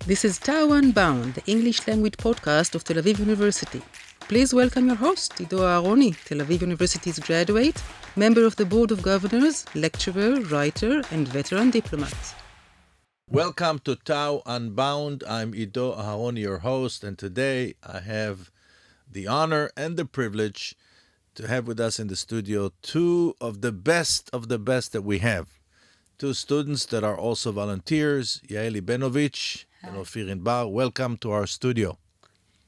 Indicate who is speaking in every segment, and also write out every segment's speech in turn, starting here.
Speaker 1: This is TAU Unbound, the English language podcast of Tel Aviv University. Please welcome your host, Ido Aharoni, Tel Aviv University's graduate, member of the Board of Governors, lecturer, writer, and veteran diplomat.
Speaker 2: Welcome to TAU Unbound. I'm Ido Aharoni, your host, and today I have the honor and the privilege to have with us in the studio two of the best that we have. Two students that are also volunteers, Yaeli Benovich and Offir Inbar. Welcome to our studio.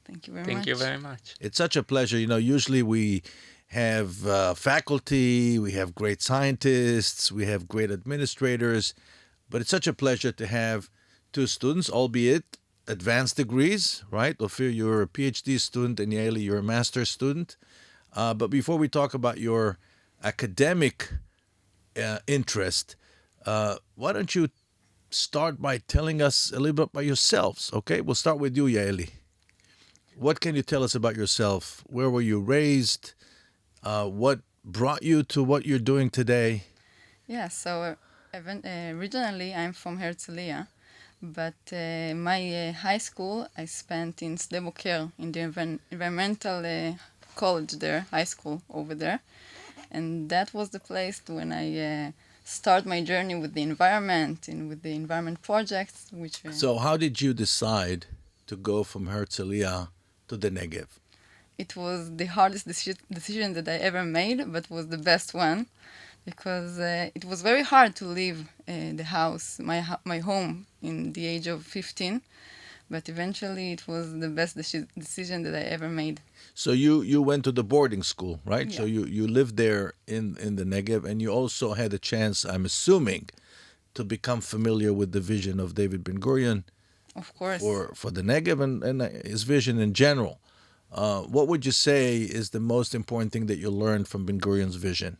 Speaker 3: Thank you very much.
Speaker 4: Thank you very much.
Speaker 2: It's such a pleasure. Usually we have faculty, we have great scientists, we have great administrators, but it's such a pleasure to have two students, albeit advanced degrees, right? Offir, you're a PhD student, and Yaeli, you're a master's student. But before we talk about your academic interest, why don't you start by telling us a little bit about yourselves, okay? We'll start with you, Yaeli. What can you tell us about yourself? Where were you raised? What brought you to what you're doing today?
Speaker 3: Yeah, so originally I'm from Herzliya, but my high school I spent in Sde Boker, in the environmental college there, high school over there. And that was the place when I start my journey with the environment and with the environment projects.
Speaker 2: So how did you decide to go from Herzliya to the Negev?
Speaker 3: It was the hardest decision that I ever made, but was the best one, because it was very hard to leave the house, my home, in the age of 15. But eventually it was the best decision that I ever made.
Speaker 2: So you went to the boarding school, right?
Speaker 3: Yeah.
Speaker 2: So you lived there in the Negev, and you also had a chance, I'm assuming, to become familiar with the vision of David Ben-Gurion
Speaker 3: Of course.
Speaker 2: for the Negev and his vision in general. What would you say is the most important thing that you learned from Ben-Gurion's vision?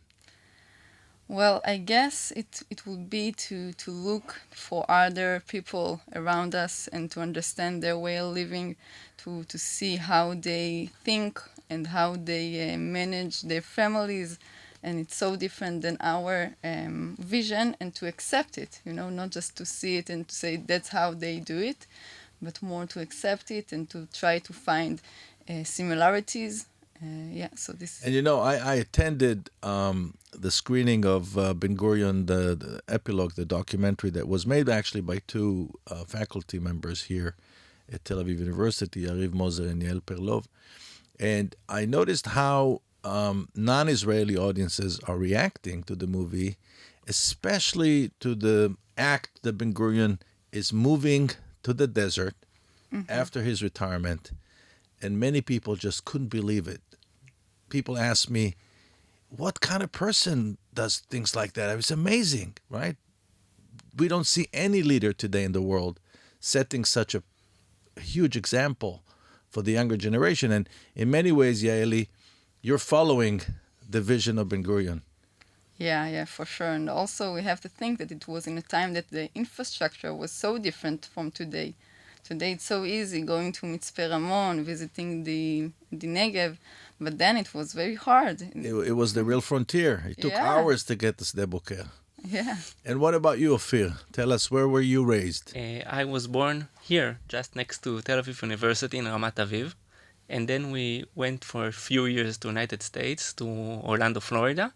Speaker 3: Well, I guess it would be to look for other people around us and to understand their way of living, to see how they think and how they manage their families. And it's so different than our vision, and to accept it, not just to see it and to say that's how they do it, but more to accept it and to try to find similarities. So this.
Speaker 2: And I attended the screening of Ben-Gurion, the epilogue, the documentary that was made actually by two faculty members here at Tel Aviv University, Yariv Moser and Yael Perlov. And I noticed how non-Israeli audiences are reacting to the movie, especially to the act that Ben-Gurion is moving to the desert after his retirement. And many people just couldn't believe it. People ask me, what kind of person does things like that? It's amazing, right? We don't see any leader today in the world setting such a huge example for the younger generation. And in many ways, Yaeli, you're following the vision of Ben-Gurion.
Speaker 3: Yeah, for sure. And also we have to think that it was in a time that the infrastructure was so different from today. Today it's so easy going to Mitzpe Ramon, visiting the Negev, but then it was very hard.
Speaker 2: It was the real frontier. It took hours to get to Sde Boker.
Speaker 3: Yeah.
Speaker 2: And what about you, Offir? Tell us, where were you raised?
Speaker 4: I was born here, just next to Tel Aviv University in Ramat Aviv. And then we went for a few years to United States, to Orlando, Florida.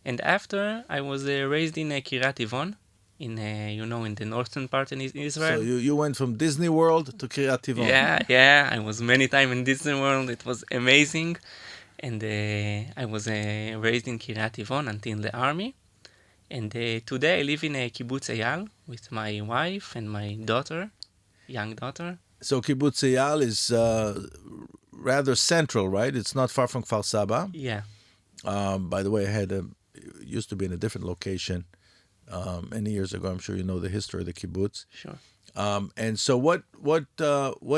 Speaker 4: And after, I was raised in Kiryat Tivon, in the northern part in Israel.
Speaker 2: So you went from Disney World to Kiryat Tivon.
Speaker 4: Yeah. I was many times in Disney World. It was amazing. And I was raised in Kiryat Tivon until the army. And today I live in Kibbutz Eyal with my wife and my young daughter.
Speaker 2: So Kibbutz Eyal is rather central, right? It's not far from Kfar Saba.
Speaker 4: Yeah.
Speaker 2: By the way, it used to be in a different location many years ago. I'm sure you know the history of the kibbutz.
Speaker 4: Sure.
Speaker 2: And so what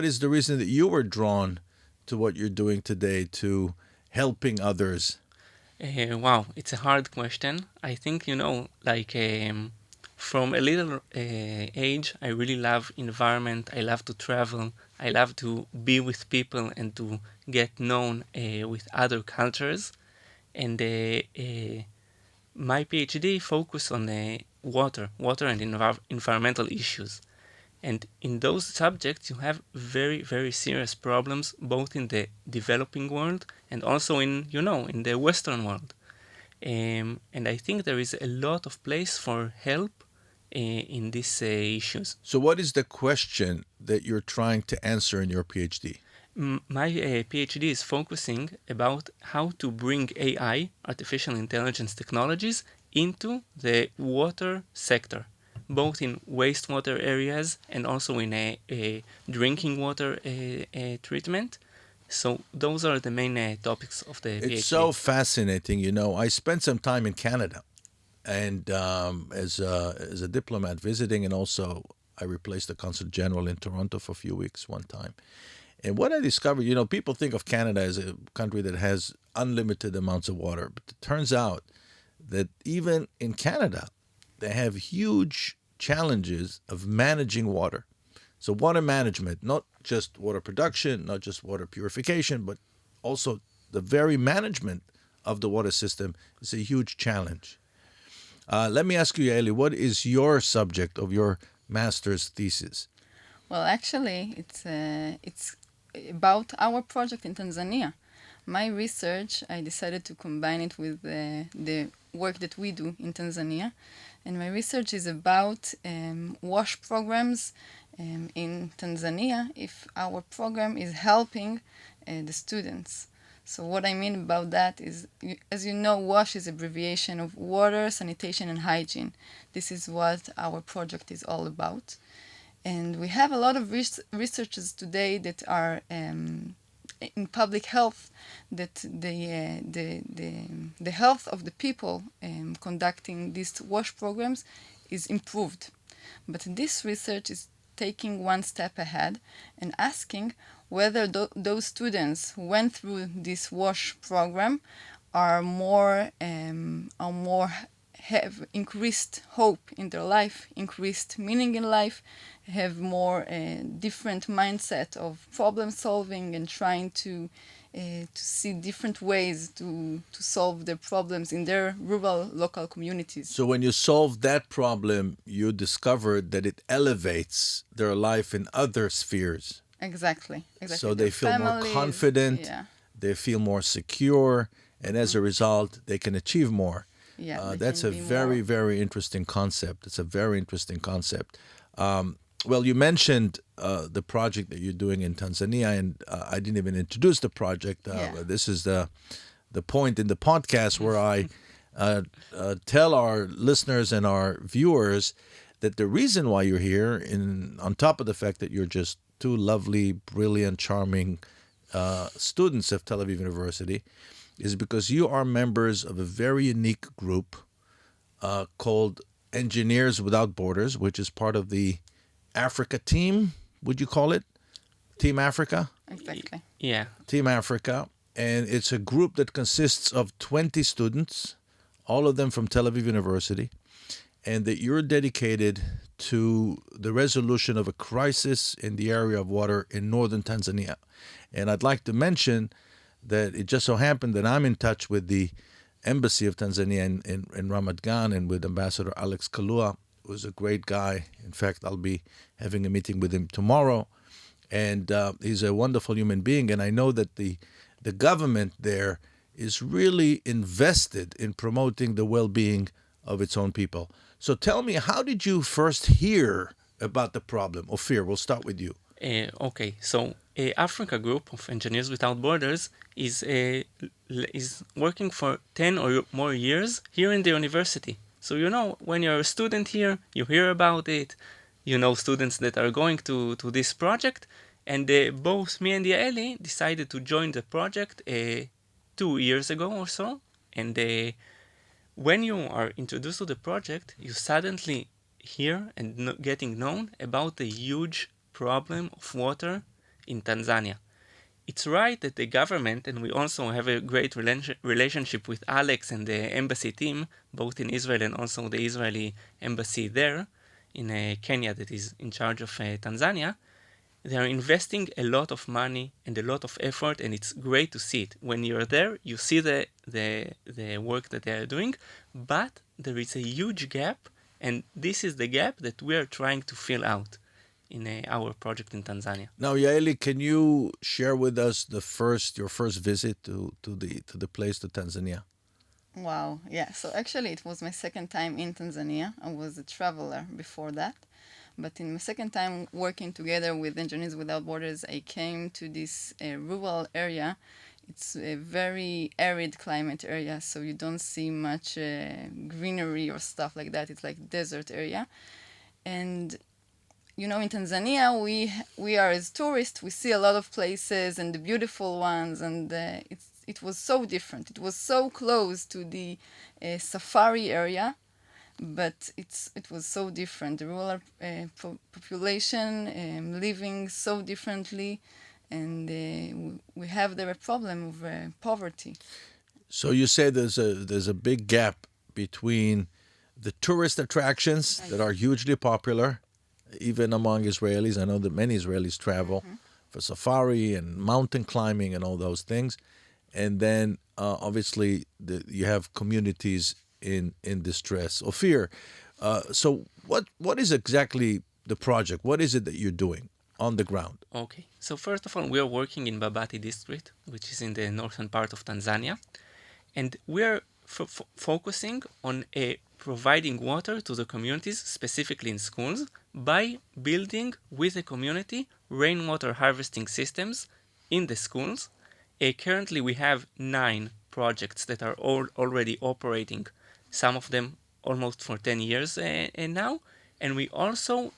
Speaker 2: is the reason that you were drawn to what you're doing today, to helping others?
Speaker 4: Wow, it's a hard question. I think, from a little age, I really love environment. I love to travel. I love to be with people and to get known with other cultures. And my PhD focused on water and environmental issues. And in those subjects, you have very, very serious problems, both in the developing world and also in the Western world. And I think there is a lot of place for help in these issues.
Speaker 2: So, what is the question that you're trying to answer in your PhD?
Speaker 4: My PhD is focusing about how to bring AI, artificial intelligence technologies, into the water sector, both in wastewater areas and also in a drinking water treatment. So those are the main topics of the PhD.
Speaker 2: It's so fascinating. I spent some time in Canada, and as a diplomat visiting, and also I replaced the consul general in Toronto for a few weeks one time. And what I discovered, people think of Canada as a country that has unlimited amounts of water, but it turns out that even in Canada, they have huge challenges of managing water. So water management, not just water production, not just water purification, but also the very management of the water system is a huge challenge. Let me ask you, Yaeli, what is your subject of your master's thesis?
Speaker 3: Well, actually, it's about our project in Tanzania. My research, I decided to combine it with the work that we do in Tanzania. And my research is about WASH programs in Tanzania, if our program is helping the students. So what I mean about that is, as you know, WASH is abbreviation of water, sanitation, and hygiene. This is what our project is all about. And we have a lot of researchers today that are in public health, that the health of the people conducting these WASH programs is improved. But this research is taking one step ahead and asking whether those students who went through this WASH program are more have increased hope in their life, increased meaning in life, have more different mindset of problem solving and trying to see different ways to solve their problems in their rural local communities.
Speaker 2: So when you solve that problem, you discovered that it elevates their life in other spheres.
Speaker 3: Exactly.
Speaker 2: So they feel more confident,
Speaker 3: yeah.
Speaker 2: They feel more secure, and as a result, they can achieve more.
Speaker 3: Yeah,
Speaker 2: that's a very, very interesting concept. It's a very interesting concept. Well, you mentioned the project that you're doing in Tanzania, and I didn't even introduce the project. This is the point in the podcast where I tell our listeners and our viewers that the reason why you're here, on top of the fact that you're just two lovely, brilliant, charming students of Tel Aviv University, is because you are members of a very unique group called Engineers Without Borders, which is part of the Africa team, would you call it? Team Africa?
Speaker 3: Exactly.
Speaker 4: Yeah.
Speaker 2: Team Africa. And it's a group that consists of 20 students, all of them from Tel Aviv University, and that you're dedicated to the resolution of a crisis in the area of water in northern Tanzania. And I'd like to mention that it just so happened that I'm in touch with the embassy of Tanzania in Ramat Gan and with Ambassador Alex Kalua, who's a great guy. In fact, I'll be having a meeting with him tomorrow. And he's a wonderful human being. And I know that the government there is really invested in promoting the well-being of its own people. So tell me, how did you first hear about the problem? Ofir, we'll start with you.
Speaker 4: Okay, so Africa Group of Engineers Without Borders is working for 10 or more years here in the university. So when you're a student here, you hear about it, students that are going to this project, and both me and Yaeli decided to join the project 2 years ago or so. And when you are introduced to the project, you suddenly hear and getting known about the huge problem of water in Tanzania. It's right that the government, and we also have a great relationship with Alex and the embassy team, both in Israel and also the Israeli embassy there in Kenya that is in charge of Tanzania. They are investing a lot of money and a lot of effort, and it's great to see it. When you're there, you see the work that they are doing, but there is a huge gap, and this is the gap that we are trying to fill out in our project in Tanzania.
Speaker 2: Now, Yaeli, can you share with us your first visit to the place, to Tanzania?
Speaker 3: Wow, yeah. So actually, it was my second time in Tanzania. I was a traveler before that. But in my second time working together with Engineers Without Borders, I came to this rural area. It's a very arid climate area, so you don't see much greenery or stuff like that. It's like desert area. And you know, in Tanzania, we are as tourists, we see a lot of places and the beautiful ones, and it was so different. It was so close to the safari area, but it was so different. The rural population living so differently, and we have there a problem of poverty.
Speaker 2: So you say there's a big gap between the tourist attractions that are hugely popular, even among Israelis. I know that many Israelis travel for safari and mountain climbing and all those things. And then obviously you have communities in distress. Ofir, so what is exactly the project? What is it that you're doing on the ground?
Speaker 4: Okay, so first of all, we are working in Babati district, which is in the northern part of Tanzania. And we are focusing on providing water to the communities, specifically in schools, by building with the community rainwater harvesting systems in the schools. Currently, we have 9 projects that are already operating, some of them almost for 10 years now. And we also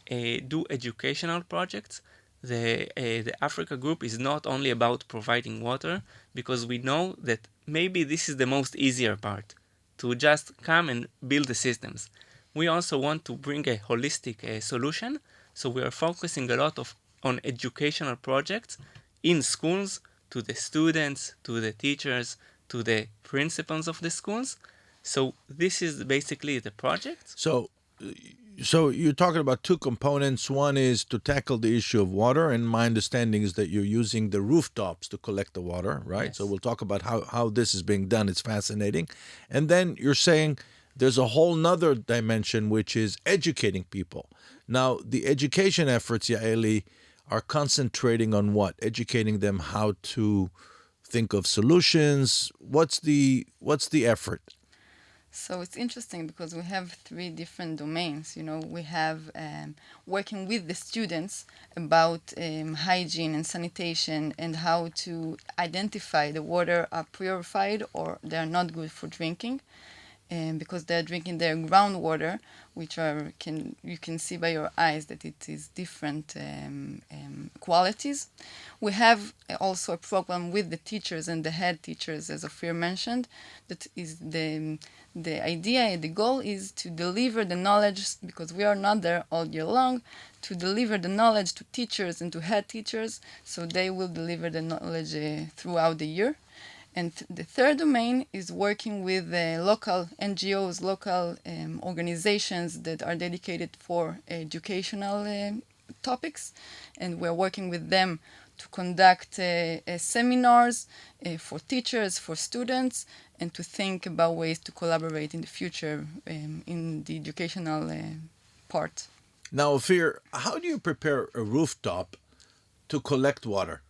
Speaker 4: do educational projects. The Africa group is not only about providing water, because we know that maybe this is the most easier part, to just come and build the systems. We also want to bring a holistic solution, so we are focusing a lot on educational projects in schools, to the students, to the teachers, to the principals of the schools. So this is basically the project.
Speaker 2: So you're talking about 2 components. One is to tackle the issue of water, and my understanding is that you're using the rooftops to collect the water, right?
Speaker 4: Yes.
Speaker 2: So we'll talk about how this is being done. It's fascinating. And then you're saying there's a whole nother dimension, which is educating people. Now, the education efforts, Yaeli, are concentrating on what? Educating them how to think of solutions. What's the effort?
Speaker 3: So it's interesting because we have 3 different domains. You know, we have working with the students about hygiene and sanitation, and how to identify the water are purified or they are not good for drinking, because they're drinking their groundwater, which you can see by your eyes that it is different qualities. We have also a program with the teachers and the head teachers, as Ofir mentioned, that is the idea, the goal is to deliver the knowledge, because we are not there all year long, to deliver the knowledge to teachers and to head teachers, so they will deliver the knowledge throughout the year. And the third domain is working with local NGOs, local organizations that are dedicated for educational topics, and we're working with them to conduct seminars for teachers, for students, and to think about ways to collaborate in the future in the educational part.
Speaker 2: Now, Ofir, how do you prepare a rooftop to collect water?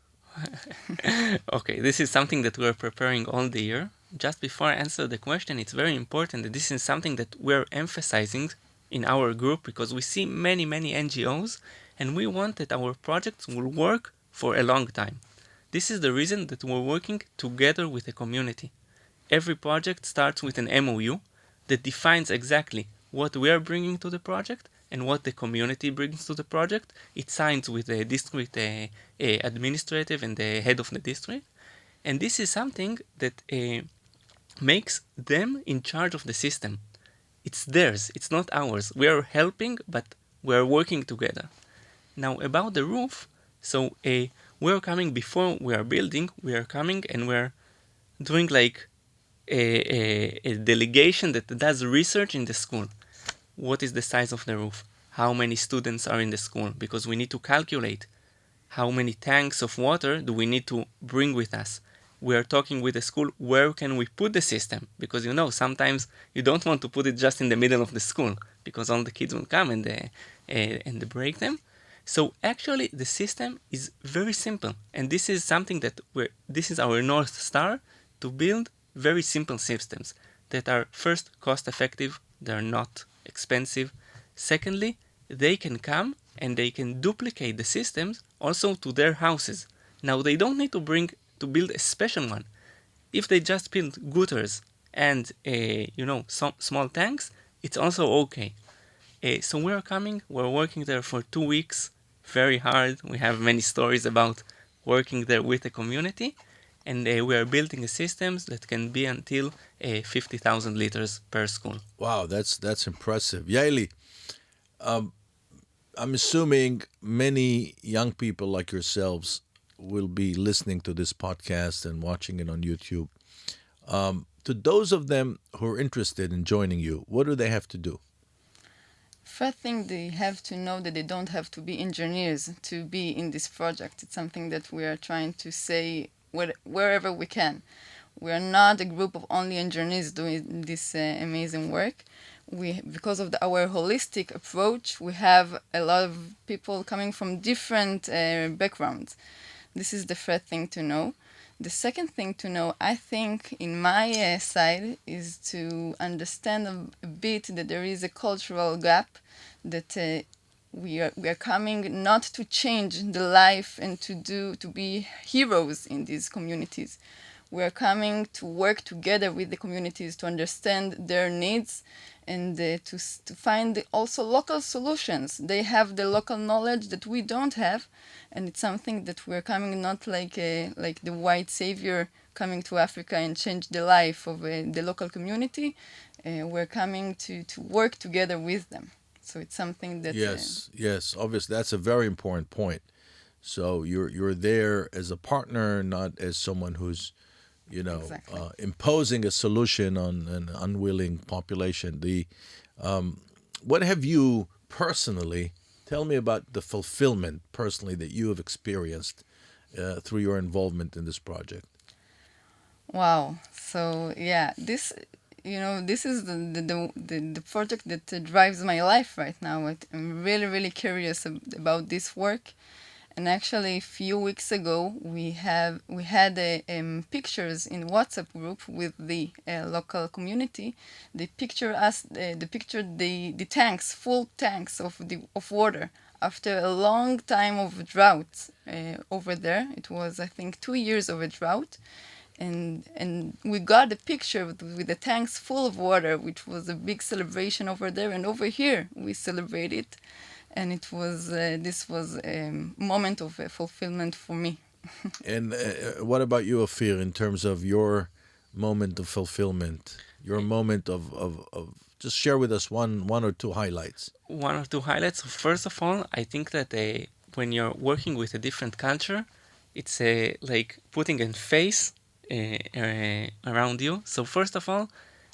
Speaker 4: Okay, this is something that we're preparing all the year. Just before I answer the question, it's very important that this is something that we're emphasizing in our group, because we see many NGOs, and we want that our projects will work for a long time. This is the reason that we're working together with the community. Every project starts with an MOU that defines exactly what we are bringing to the project and what the community brings to the project. It signs with the district administrative and the head of the district. And this is something that makes them in charge of the system. It's theirs, it's not ours. We are helping, but we're working together. Now, about the roof, so we're coming before we are building, we are coming and we're doing like a delegation that does research in the school. What is the size of the roof? How many students are in the school? Because we need to calculate how many tanks of water do we need to bring with us. We are talking with the school, where can we put the system? Because sometimes you don't want to put it just in the middle of the school, because all the kids will come and break them. So actually, the system is very simple, and this is something that this is our North Star, to build very simple systems that are first cost effective, they're not expensive. Secondly, they can come and they can duplicate the systems also to their houses. Now they don't need to build a special one. If they just build gutters and some small tanks, it's also okay. So we're working there for 2 weeks, very hard. We have many stories about working there with the community, and we are building a systems that can be until 50,000 liters per school.
Speaker 2: Wow, that's impressive. Yaeli, I'm assuming many young people like yourselves will be listening to this podcast and watching it on YouTube. To those of them who are interested in joining you, what do they have to do?
Speaker 3: First thing, they have to know that they don't have to be engineers to be in this project. It's something that we are trying to say wherever we can. We are not a group of only engineers doing this amazing work. Because of our holistic approach, we have a lot of people coming from different backgrounds. This is the first thing to know. The second thing to know, I think, in my side, is to understand a bit that there is a cultural gap, that we are coming not to change the life and to be heroes in these communities. We are coming to work together with the communities to understand their needs and to find also local solutions. They have the local knowledge that we don't have, and it's something that we're coming not like the white savior coming to Africa and change the life of the local community. We're coming to work together with them. So it's something that
Speaker 2: Yes, obviously that's a very important point. So you're there as a partner, not as someone who's
Speaker 3: exactly.
Speaker 2: imposing a solution on an unwilling population. What have you personally? Tell me about the fulfillment personally that you have experienced through your involvement in this project.
Speaker 3: Wow. So yeah, this is the project that drives my life right now. I'm really, really curious about this work. And actually, a few weeks ago, we had pictures in WhatsApp group with the local community. They pictured the tanks, full tanks of water after a long time of drought over there. It was, I think, 2 years of a drought. And we got a picture with the tanks full of water, which was a big celebration over there. And over here, we celebrated. And this was a moment of fulfillment for me.
Speaker 2: And what about you, Ofir, in terms of your moment of fulfillment, your moment of just share with us one or two highlights.
Speaker 4: One or two highlights. First of all, I think that when you're working with a different culture, it's like putting a face around you. So first of all,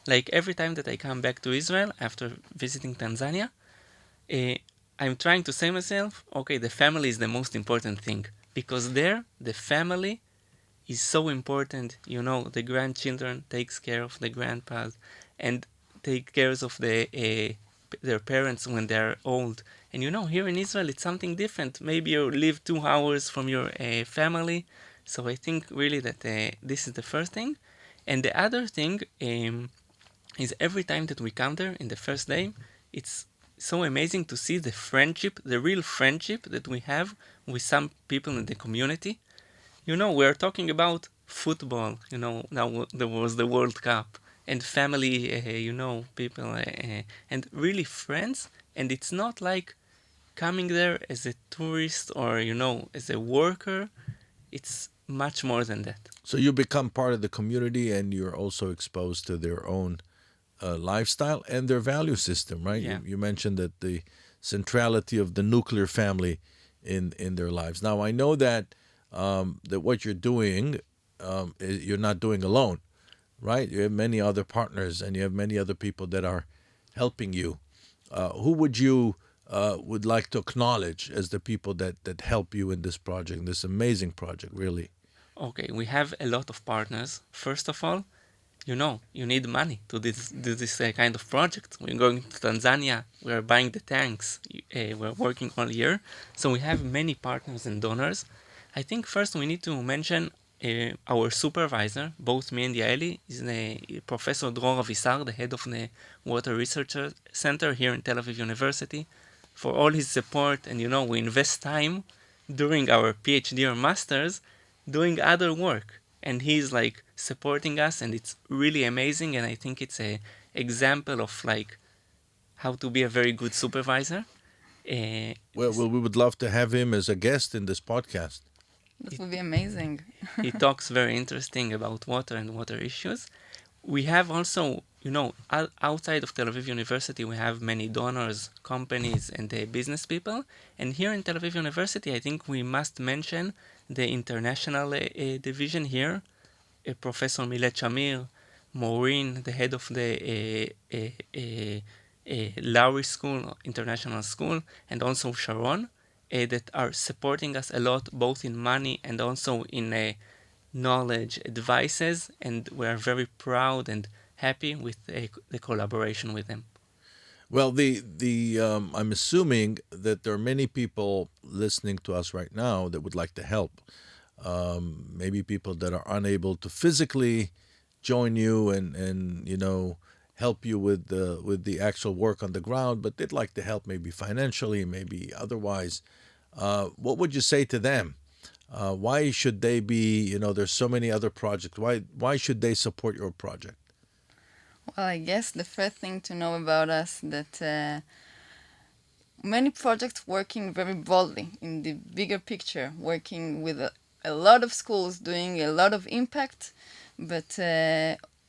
Speaker 4: like every time that I come back to Israel after visiting Tanzania, I'm trying to say myself, okay, the family is the most important thing. Because there, the family is so important. You know, the grandchildren takes care of the grandpas and take care of their parents when they're old. And you know, here in Israel, it's something different. Maybe you live 2 hours from your family. So I think really that this is the first thing. And the other thing is every time that we come there in the first day, it's so amazing to see the friendship, the real friendship that we have with some people in the community. You know, we're talking about football, you know, now there was the World Cup, and family, people, and really friends. And it's not like coming there as a tourist or, as a worker. It's much more than that.
Speaker 2: So you become part of the community and you're also exposed to their own lifestyle and their value system, right?
Speaker 4: Yeah.
Speaker 2: You mentioned that the centrality of the nuclear family in their lives. Now, I know that that what you're doing, you're not doing alone, right? You have many other partners and you have many other people that are helping you. Who would you would like to acknowledge as the people that help you in this project, this amazing project, really?
Speaker 4: Okay, we have a lot of partners. First of all, you need money to do this kind of project. We're going to Tanzania. We're buying the tanks. We're working all year. So we have many partners and donors. I think first we need to mention our supervisor, both me and Yaeli, is Professor Dror Avisar, the head of the Water Research Center here in Tel Aviv University, for all his support. And we invest time during our PhD or masters doing other work. And he's like supporting us, and it's really amazing. And I think it's a example of like how to be a very good supervisor.
Speaker 2: Well, we would love to have him as a guest in this podcast.
Speaker 3: That would be amazing.
Speaker 4: He talks very interesting about water and water issues. We have also, outside of Tel Aviv University, we have many donors, companies, and business people. And here in Tel Aviv University, I think we must mention the international division here. Professor Milet Shamir, Maureen, the head of the Lowry School, International School, and also Sharon, that are supporting us a lot, both in money and also in knowledge, advices, and we're very proud and happy with the collaboration with them.
Speaker 2: Well, I'm assuming that there are many people listening to us right now that would like to help. Maybe people that are unable to physically join you and help you with the actual work on the ground, but they'd like to help maybe financially, maybe otherwise. What would you say to them? Why should they be? There's so many other projects. Why should they support your project?
Speaker 3: Well, I guess the first thing to know about us that many projects working very boldly in the bigger picture, working with a lot of schools, doing a lot of impact, but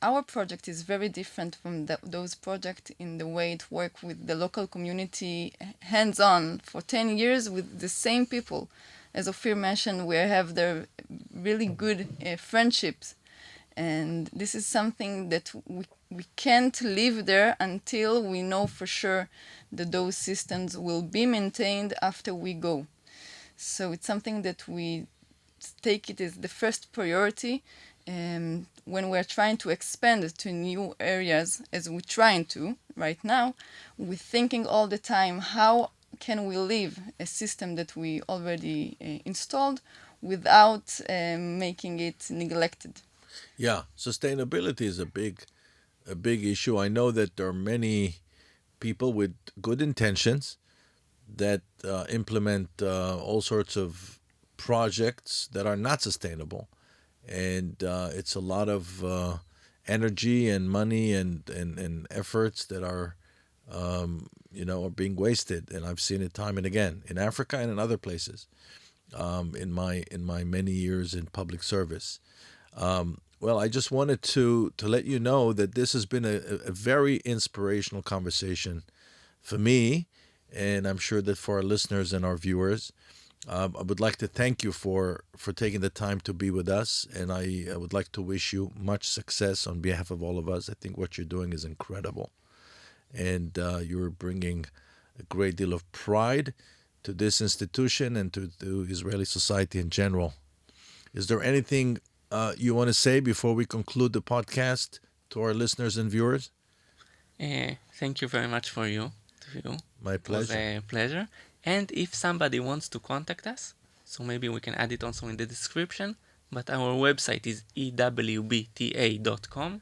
Speaker 3: our project is very different from those projects in the way it works with the local community hands-on for 10 years with the same people. As Ofir mentioned, we have their really good friendships. And this is something that we can't live there until we know for sure that those systems will be maintained after we go. So it's something that we take it as the first priority when we're trying to expand to new areas, as we're trying to right now. We're thinking all the time, how can we leave a system that we already installed without making it neglected?
Speaker 2: Yeah, sustainability is a big issue. I know that there are many people with good intentions that implement all sorts of projects that are not sustainable, and it's a lot of energy and money and efforts that are are being wasted. And I've seen it time and again in Africa and in other places in my many years in public service. Well, I just wanted to let you know that this has been a very inspirational conversation for me, and I'm sure that for our listeners and our viewers. I would like to thank you for taking the time to be with us, and I would like to wish you much success on behalf of all of us. I think what you're doing is incredible, and you're bringing a great deal of pride to this institution and to Israeli society in general. Is there anything you want to say before we conclude the podcast to our listeners and viewers?
Speaker 4: Thank you very much for you.
Speaker 2: My pleasure.
Speaker 4: It was a pleasure. And if somebody wants to contact us, so maybe we can add it also in the description, but our website is ewb.il.tanzania.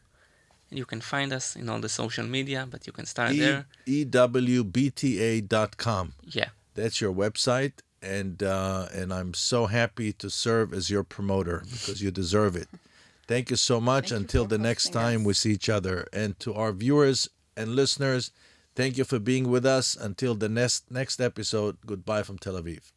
Speaker 4: And you can find us in all the social media, but you can start there.
Speaker 2: ewb.il.com.
Speaker 4: Yeah.
Speaker 2: That's your website. And I'm so happy to serve as your promoter because you deserve it. Thank you so much.
Speaker 3: Thank you
Speaker 2: until
Speaker 3: for
Speaker 2: the next
Speaker 3: hosting
Speaker 2: time
Speaker 3: us.
Speaker 2: we see each other. And to our viewers and listeners, thank you for being with us. Until the next episode, goodbye from Tel Aviv.